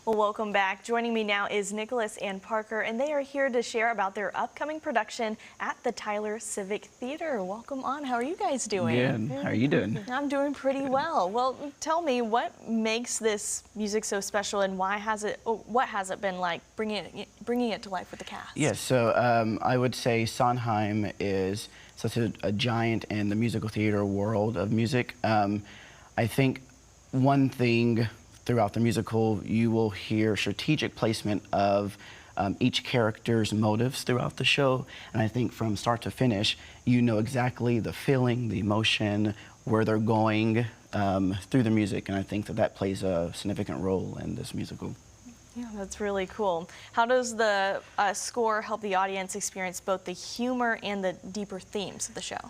Well, welcome back. Joining me now is Nicholas and Parker, and they are here to share about their upcoming production at the Tyler Civic Theater. Welcome on. How are you guys doing? Good. How are you doing? I'm doing pretty well. Well, tell me, what makes this music so special, and what has it been like bringing it to life with the cast? Yes, so I would say Sondheim is such a giant in the musical theater world of music. I think one thing throughout the musical, you will hear strategic placement of each character's motives throughout the show. And I think from start to finish, you know exactly the feeling, the emotion, where they're going through the music. And I think that plays a significant role in this musical. Yeah, that's really cool. How does the score help the audience experience both the humor and the deeper themes of the show?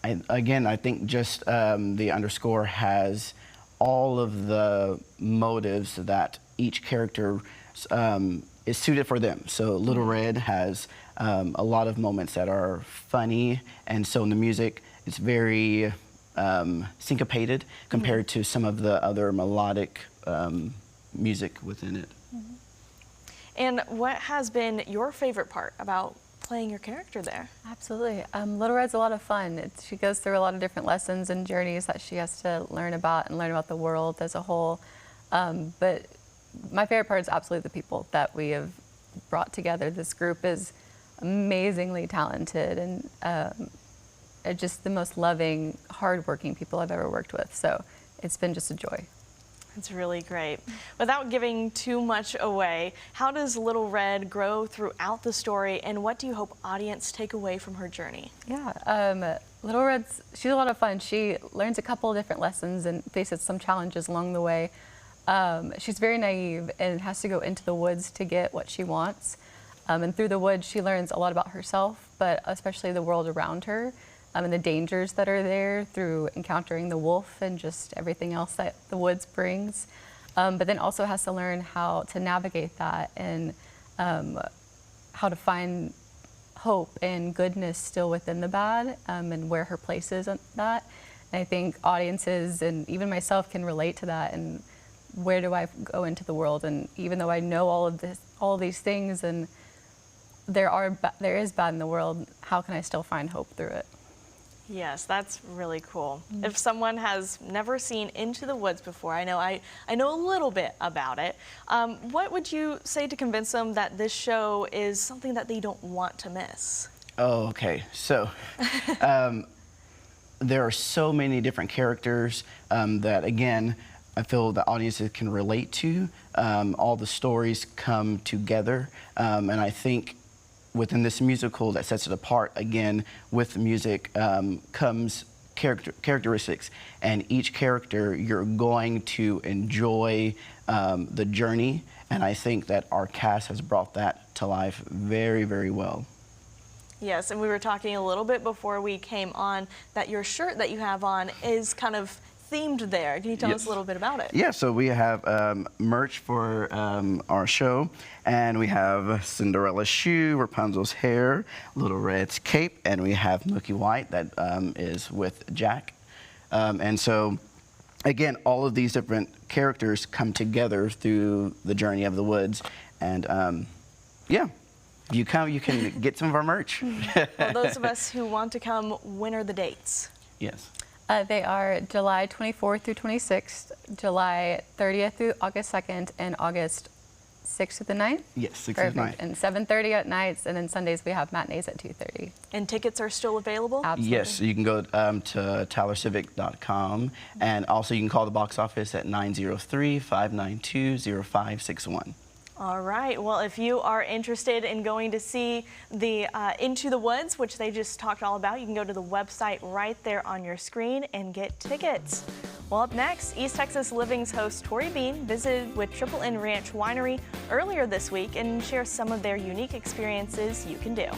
I think just the underscore has all of the motives that each character is suited for them. So Little Red has a lot of moments that are funny, and so in the music it's very syncopated compared to some of the other melodic music within it. And what has been your favorite part about playing your character there? Absolutely. Little Red's a lot of fun. She goes through a lot of different lessons and journeys that she has to learn about the world as a whole. But my favorite part is absolutely the people that we have brought together. This group is amazingly talented and just the most loving, hardworking people I've ever worked with. So it's been just a joy. It's really great. Without giving too much away, how does Little Red grow throughout the story, and what do you hope audience take away from her journey? Yeah, Little Red's, she's a lot of fun. She learns a couple of different lessons and faces some challenges along the way. She's very naive and has to go into the woods to get what she wants. And through the woods, she learns a lot about herself, but especially the world around her. And the dangers that are there through encountering the wolf and just everything else that the woods brings. But then also has to learn how to navigate that and how to find hope and goodness still within the bad and where her place is in that. And I think audiences and even myself can relate to that, and where do I go into the world? And even though I know all of these things and there is bad in the world, how can I still find hope through it? Yes, that's really cool. If someone has never seen Into the Woods before, I know a little bit about it. What would you say to convince them that this show is something that they don't want to miss? Oh, okay. So there are so many different characters that, again, I feel the audiences can relate to. All the stories come together, and I think within this musical that sets it apart, again, with music comes characteristics, and each character you're going to enjoy the journey, and I think that our cast has brought that to life very, very well. Yes, and we were talking a little bit before we came on that your shirt that you have on is kind of themed there. Can you tell us a little bit about it? Yeah, so we have merch for our show, and we have Cinderella's shoe, Rapunzel's hair, Little Red's cape, and we have Mookie White that is with Jack. And so, again, all of these different characters come together through the journey of the woods, and yeah. If you come, you can get some of our merch. Well, those of us who want to come, when are the dates? Yes. They are July 24th through 26th, July 30th through August 2nd, and August 6th through the 9th? Yes, 6th through the 9th. And 7:30 at nights, and then Sundays we have matinees at 2:30. And tickets are still available? Absolutely. Yes, you can go to tylercivic.com, and also you can call the box office at 903-592-0561. All right. Well, if you are interested in going to see the Into the Woods, which they just talked all about, you can go to the website right there on your screen and get tickets. Well, up next, East Texas Living's host Tori Bean visited with Triple N Ranch Winery earlier this week and shares some of their unique experiences you can do.